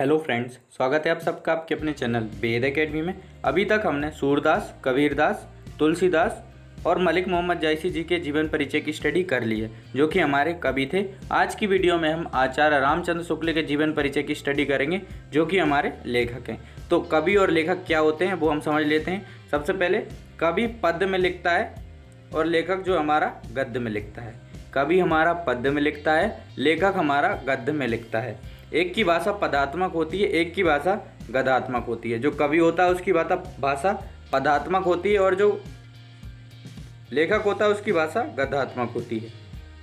Hello friends, स्वागत है आप सबका आपके अपने चैनल वेद एकेडमी में। अभी तक हमने सूरदास, कबीरदास, तुलसीदास और मलिक मोहम्मद जायसी जी के जीवन परिचय की स्टडी कर ली है, जो कि हमारे कवि थे। आज की वीडियो में हम आचार्य रामचंद्र शुक्ल के जीवन परिचय की स्टडी करेंगे, जो कि हमारे लेखक हैं। तो कवि और लेखक क्या होते हैं वो हम समझ लेते हैं। सबसे पहले कवि पद्य में लिखता है और लेखक जो हमारा गद्य में लिखता है। कवि हमारा पद्य में लिखता है, लेखक हमारा गद्य में लिखता है। एक की भाषा पदात्मक होती है, एक की भाषा गद्यात्मक होती है। जो कवि होता है उसकी भाषा पदात्मक होती है और जो लेखक होता है उसकी भाषा गद्यात्मक होती है।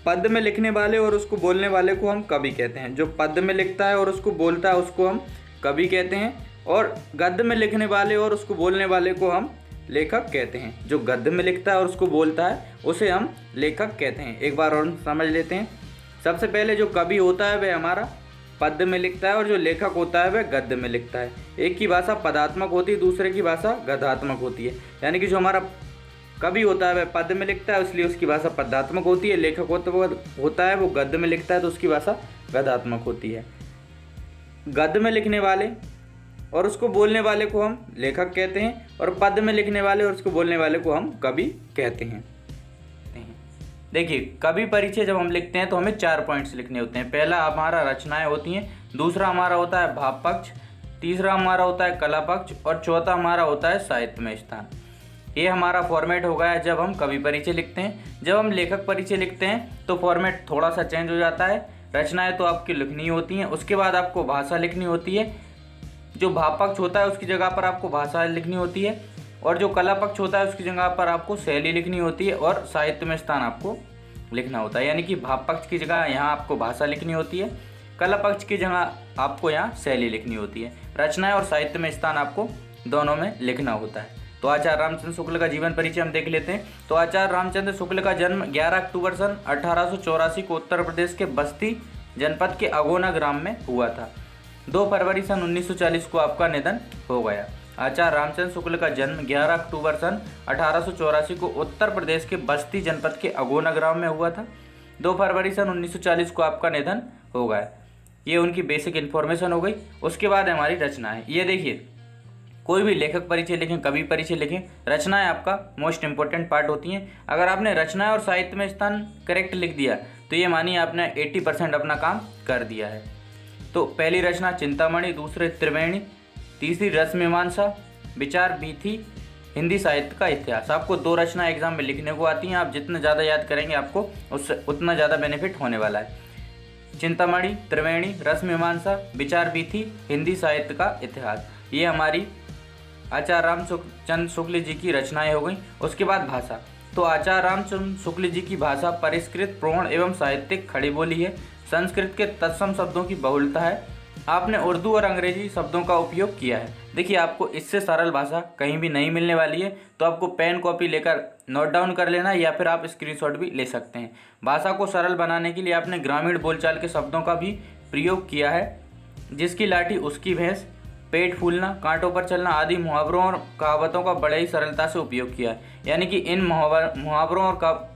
पद्य में लिखने वाले और उसको बोलने वाले को हम कवि कहते हैं। जो पद्य में लिखता है और उसको बोलता है उसको हम कवि कहते हैं, और गद्य में लिखने वाले और उसको बोलने वाले को हम लेखक कहते हैं। जो गद्य में लिखता है और उसको बोलता है उसे हम लेखक कहते हैं। एक बार और समझ लेते हैं। सबसे पहले जो कवि होता है वह हमारा पद्य में लिखता है और जो लेखक होता है वह गद्य में लिखता है। एक की भाषा पदात्मक होती है, दूसरे की भाषा गद्यात्मक होती है। यानी कि जो हमारा कवि होता है वह पद्य में लिखता है, इसलिए उसकी भाषा पदात्मक होती है। लेखक होता है वो गद्य में लिखता है, तो उसकी भाषा गद्यात्मक होती है। गद्य में लिखने वाले और उसको बोलने वाले को हम लेखक कहते हैं, और पद्य में लिखने वाले और उसको बोलने वाले को हम कवि कहते हैं। देखिए, कवि परिचय जब हम लिखते हैं तो हमें 4 पॉइंट्स लिखने होते हैं। पहला हमारा रचनाएं होती हैं, दूसरा हमारा होता है भाव पक्ष, तीसरा हमारा होता है कला पक्ष, और चौथा हमारा होता है साहित्य में स्थान। ये हमारा फॉर्मेट हो गया है जब हम कवि परिचय लिखते हैं। जब हम लेखक परिचय लिखते हैं तो फॉर्मेट थोड़ा सा चेंज हो जाता है। रचनाएं तो आपकी लिखनी होती हैं, उसके बाद आपको भाषा लिखनी होती है। जो भाव पक्ष होता है उसकी जगह पर आपको भाषा लिखनी होती है, और जो कला पक्ष होता है उसकी जगह पर आपको शैली लिखनी होती है, और साहित्य में स्थान आपको लिखना होता है। यानी कि भाव पक्ष की जगह यहाँ आपको भाषा लिखनी होती है, कला पक्ष की जगह आपको यहाँ शैली लिखनी होती है। रचनाएं और साहित्य में स्थान आपको दोनों में लिखना होता है। तो आचार्य रामचंद्र शुक्ल का जीवन परिचय हम देख लेते हैं। तो आचार्य रामचंद्र शुक्ल का जन्म 11 अक्टूबर सन 1884 को उत्तर प्रदेश के बस्ती जनपद के अगोना ग्राम में हुआ था। 2 फरवरी सन 1940 को आपका निधन हो गया। आचार्य रामचंद्र शुक्ल का जन्म 11 अक्टूबर सन 1884 को उत्तर प्रदेश के बस्ती जनपद के अगोना ग्राम में हुआ था। 2 फरवरी सन 1940 को आपका निधन हो गया। ये उनकी बेसिक इन्फॉर्मेशन हो गई। उसके बाद हमारी रचनाएं। ये देखिए, कोई भी लेखक परिचय लिखें, कवि परिचय लिखें, रचनाएं आपका मोस्ट इंपॉर्टेंट पार्ट होती हैं। अगर आपने रचनाएं और साहित्य में स्थान करेक्ट लिख दिया तो ये मानिए आपने 80% अपना काम कर दिया है। तो पहली रचना चिंतामणि, दूसरे त्रिवेणी, तीसरी रसमीमांसा, विचार वीथी, हिंदी साहित्य का इतिहास। आपको 2 रचना एग्जाम में लिखने को आती हैं। आप जितना ज़्यादा याद करेंगे आपको उससे उतना ज़्यादा बेनिफिट होने वाला है। चिंतामणि, त्रिवेणी, रसमीमांसा, विचार वीथी, हिंदी साहित्य का इतिहास, ये हमारी आचार्य रामचंद्र शुक्ल जी की रचनाएं हो गई। उसके बाद भाषा। तो आचार्य रामचंद्र शुक्ल जी की भाषा परिष्कृत, प्रौढ़ एवं साहित्यिक खड़ी बोली है। संस्कृत के तत्सम शब्दों की बहुलता है। आपने उर्दू और अंग्रेजी शब्दों का उपयोग किया है। देखिए, आपको इससे सरल भाषा कहीं भी नहीं मिलने वाली है, तो आपको पेन कॉपी लेकर नोट डाउन कर लेना, या फिर आप स्क्रीनशॉट भी ले सकते हैं। भाषा को सरल बनाने के लिए आपने ग्रामीण बोलचाल के शब्दों का भी प्रयोग किया है। जिसकी लाठी उसकी भैंस, पेट फूलना, कांटों पर चलना आदि मुहावरों और कहावतों का बड़े ही सरलता से उपयोग किया है। यानी कि इन मुहावरों और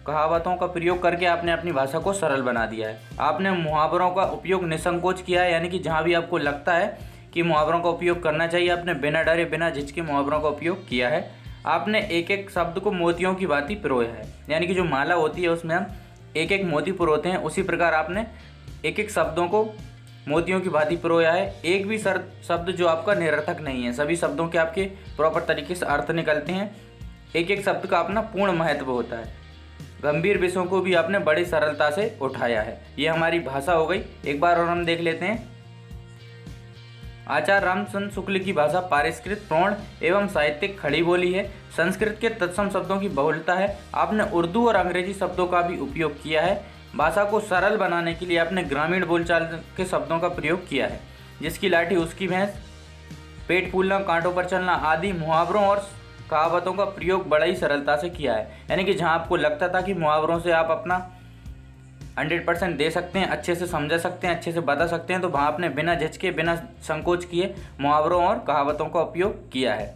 कहावतों का प्रयोग करके आपने अपनी भाषा को सरल बना दिया है। आपने मुहावरों का उपयोग निसंकोच किया है, यानी कि जहाँ भी आपको लगता है कि मुहावरों का उपयोग करना चाहिए, आपने बिना डरे बिना झिझके मुहावरों का उपयोग किया है। आपने एक एक शब्द को मोतियों की भांति पिरोया है। यानी कि जो माला होती है उसमें हम एक एक मोती पिरोते हैं, उसी प्रकार आपने एक एक शब्दों को मोतियों की भांति पिरोया है। एक भी शब्द जो आपका निरर्थक नहीं है, सभी शब्दों के आपके प्रॉपर तरीके से अर्थ निकलते हैं। एक एक शब्द का अपना पूर्ण महत्व होता है। गंभीर विषयों को भी आपने बड़ी सरलता से उठाया है। ये हमारी भाषा हो गई। एक बार और हम देख लेते हैं। आचार्य रामचंद्र शुक्ल की भाषा परिष्कृत, प्रौढ़ एवं साहित्यिक खड़ी बोली है। संस्कृत के तत्सम शब्दों की बहुलता है। आपने उर्दू और अंग्रेजी शब्दों का भी उपयोग किया है। भाषा को सरल बनाने के लिए आपने ग्रामीण बोलचाल के शब्दों का प्रयोग किया है। जिसकी लाठी उसकी भैंस, पेट फूलना, कांटों पर चलना आदि मुहावरों और कहावतों का प्रयोग बड़ा ही सरलता से किया है। यानी कि जहां आपको लगता था कि मुहावरों से आप अपना 100% दे सकते हैं, अच्छे से समझा सकते हैं, अच्छे से बता सकते हैं, तो वहाँ आपने बिना झिझके बिना संकोच किए मुहावरों और कहावतों का उपयोग किया है।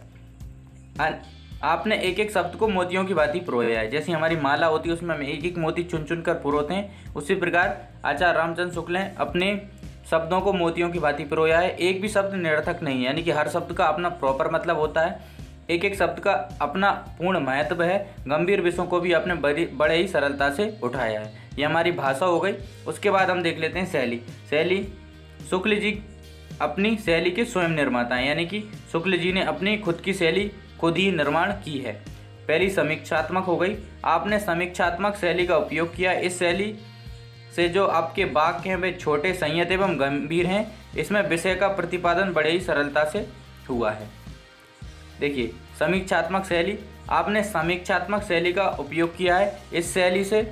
आपने एक एक शब्द को मोतियों की भांति पिरोया है। जैसे हमारी माला होती है उसमें हम एक एक मोती चुन चुन कर पिरोते हैं, उसी प्रकार आचार्य रामचंद्र शुक्ल ने अपने शब्दों को मोतियों की भांति पिरोया है। एक भी शब्द निरर्थक नहीं है, यानी कि हर शब्द का अपना प्रॉपर मतलब होता है, एक एक शब्द का अपना पूर्ण महत्व है। गंभीर विषयों को भी आपने बड़े ही सरलता से उठाया है। ये हमारी भाषा हो गई। उसके बाद हम देख लेते हैं शैली। शैली, शुक्ल जी अपनी शैली के स्वयं निर्माता हैं, यानी कि शुक्ल जी ने अपनी खुद की शैली खुद ही निर्माण की है। पहली समीक्षात्मक हो गई। आपने समीक्षात्मक शैली का उपयोग किया। इस शैली से जो आपके वाक्य हैं वे छोटे, संयत एवं गंभीर हैं। इसमें विषय का प्रतिपादन बड़े ही सरलता से हुआ है। देखिए, समीक्षात्मक शैली, आपने समीक्षात्मक शैली का उपयोग किया है इस शैली से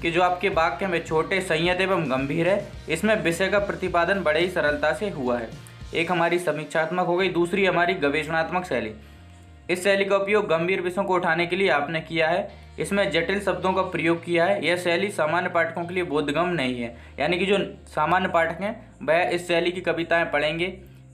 कि जो आपके वाक्य हैं वे छोटे, संयत एवं गंभीर है। इसमें विषय का प्रतिपादन बड़े ही सरलता से हुआ है। एक हमारी समीक्षात्मक हो गई। दूसरी हमारी गवेषणात्मक शैली। इस शैली का उपयोग गंभीर विषयों को उठाने के लिए आपने किया है। इसमें जटिल शब्दों का प्रयोग किया है। यह शैली सामान्य पाठकों के लिए बोधगम्य नहीं है, यानी कि जो सामान्य पाठक हैं वह इस शैली की कविताएं पढ़ेंगे,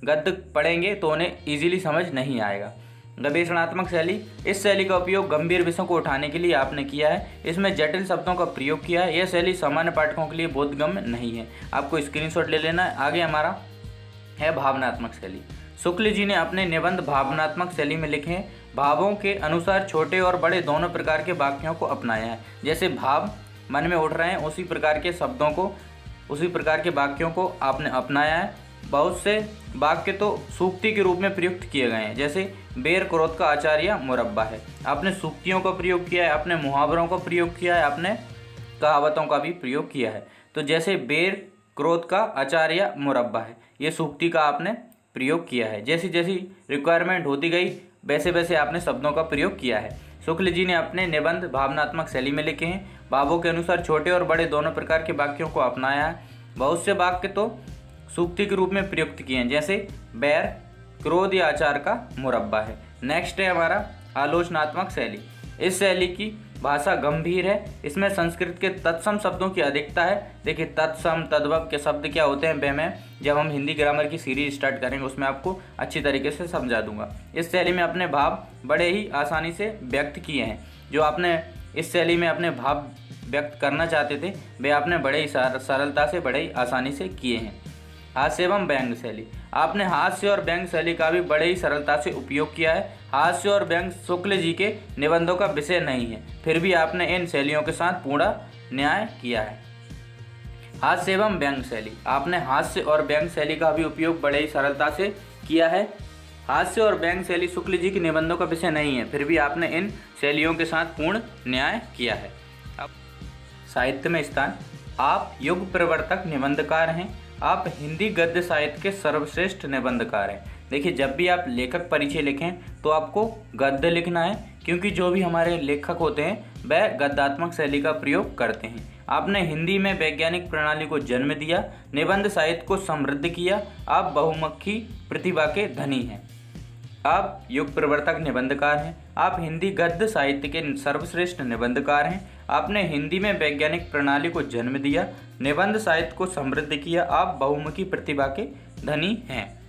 गद्य पढ़ेंगे तो उन्हें ईजिली समझ नहीं आएगा। गवेषणात्मक शैली, इस शैली का उपयोग गंभीर विषयों को उठाने के लिए आपने किया है। इसमें जटिल शब्दों का प्रयोग किया है। यह शैली सामान्य पाठकों के लिए बोधगम्य नहीं है। आपको स्क्रीनशॉट ले लेना है। आगे हमारा है भावनात्मक शैली। शुक्ल जी ने अपने निबंध भावनात्मक शैली में लिखे हैं। भावों के अनुसार छोटे और बड़े दोनों प्रकार के वाक्यों को अपनाया है। जैसे भाव मन में उठ रहे हैं उसी प्रकार के शब्दों को, उसी प्रकार के वाक्यों को आपने अपनाया है। बहुत से वाक्य तो सूक्ति के रूप में प्रयुक्त किए गए हैं। जैसे बेर क्रोध का आचार्य मुरब्बा है। आपने सूक्तियों का प्रयोग किया है, आपने मुहावरों का प्रयोग किया है, आपने कहावतों का भी प्रयोग किया है। तो जैसे बेर क्रोध का आचार्य मुरब्बा है, ये सूक्ति का आपने प्रयोग किया है। जैसी जैसी रिक्वायरमेंट होती गई वैसे वैसे आपने शब्दों का प्रयोग किया है। शुक्ल जी ने अपने निबंध भावनात्मक शैली में लिखे हैं। भावों के अनुसार छोटे और बड़े दोनों प्रकार के वाक्यों को अपनाया है। बहुत से वाक्य तो सूक्ति के रूप में प्रयुक्त किए हैं, जैसे बैर क्रोध या आचार का मुरब्बा है। नेक्स्ट है हमारा आलोचनात्मक शैली। इस शैली की भाषा गंभीर है। इसमें संस्कृत के तत्सम शब्दों की अधिकता है। देखिए, तत्सम तद्भव के शब्द क्या होते हैं वह मैं जब हम हिंदी ग्रामर की सीरीज स्टार्ट करेंगे उसमें आपको अच्छी तरीके से समझा दूंगा। इस शैली में अपने भाव बड़े ही आसानी से व्यक्त किए हैं। जो आपने इस शैली में अपने भाव व्यक्त करना चाहते थे वे आपने बड़े ही सरलता से, बड़े ही आसानी से किए हैं। हास्य एवं व्यंग शैली। आपने हास्य और व्यंग शैली का भी बड़े ही सरलता से उपयोग किया है। हास्य और व्यंग शुक्ल जी के निबंधों का विषय नहीं है, फिर भी आपने इन शैलियों के साथ पूर्ण न्याय किया है। हास्य एवं व्यंग शैली। आपने हास्य और व्यंग शैली का भी उपयोग बड़े ही सरलता से किया है। हास्य और व्यंग शैली शुक्ल जी के निबंधों का विषय नहीं है, फिर भी आपने इन शैलियों के साथ पूर्ण न्याय किया है। अब साहित्य में स्थान। आप युग प्रवर्तक निबंधकार हैं। आप हिंदी गद्य साहित्य के सर्वश्रेष्ठ निबंधकार हैं। देखिए, जब भी आप लेखक परिचय लिखें तो आपको गद्य लिखना है, क्योंकि जो भी हमारे लेखक होते हैं वह गद्यात्मक शैली का प्रयोग करते हैं। आपने हिंदी में वैज्ञानिक प्रणाली को जन्म दिया, निबंध साहित्य को समृद्ध किया। आप बहुमुखी प्रतिभा के धनी हैं। आप युग प्रवर्तक निबंधकार हैं। आप हिंदी गद्य साहित्य के सर्वश्रेष्ठ निबंधकार हैं। आपने हिंदी में वैज्ञानिक प्रणाली को जन्म दिया, निबंध साहित्य को समृद्ध किया। आप बहुमुखी प्रतिभा के धनी हैं।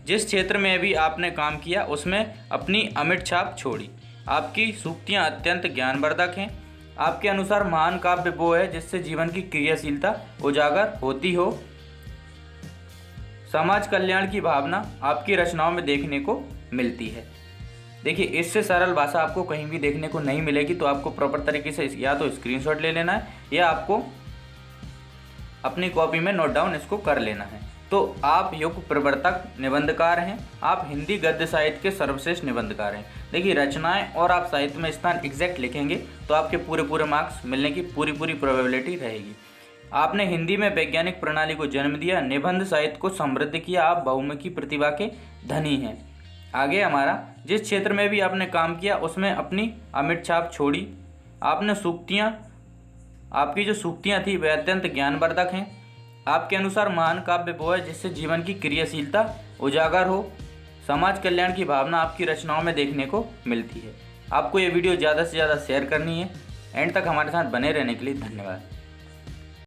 जिस क्षेत्र में भी आपने काम किया उसमें अपनी अमिट छाप छोड़ी। आपकी सूक्तियाँ अत्यंत ज्ञानवर्धक हैं। आपके अनुसार महान काव्य वो है जिससे जीवन की क्रियाशीलता उजागर होती हो। समाज कल्याण की भावना आपकी रचनाओं में देखने को मिलती है। देखिए, इससे सरल भाषा आपको कहीं भी देखने को नहीं मिलेगी, तो आपको प्रॉपर तरीके से या तो स्क्रीनशॉट ले लेना है या आपको अपनी कॉपी में नोट डाउन इसको कर लेना है। तो आप युग प्रवर्तक निबंधकार हैं। आप हिंदी गद्य साहित्य के सर्वश्रेष्ठ निबंधकार हैं। देखिए, रचनाएं और आप साहित्य में स्थान एग्जैक्ट लिखेंगे तो आपके पूरे मार्क्स मिलने की पूरी प्रोबेबिलिटी रहेगी। आपने हिंदी में वैज्ञानिक प्रणाली को जन्म दिया, निबंध साहित्य को समृद्ध किया। आप बहुमुखी प्रतिभा के धनी हैं। आगे हमारा, जिस क्षेत्र में भी आपने काम किया उसमें अपनी अमिट छाप छोड़ी। आपने सूक्तियाँ, आपकी जो सूक्तियाँ थी वह अत्यंत ज्ञानवर्धक हैं। आपके अनुसार महान काव्य वो है जिससे जीवन की क्रियाशीलता उजागर हो। समाज कल्याण की भावना आपकी रचनाओं में देखने को मिलती है। आपको ये वीडियो ज़्यादा से ज़्यादा शेयर करनी है। एंड तक हमारे साथ बने रहने के लिए धन्यवाद।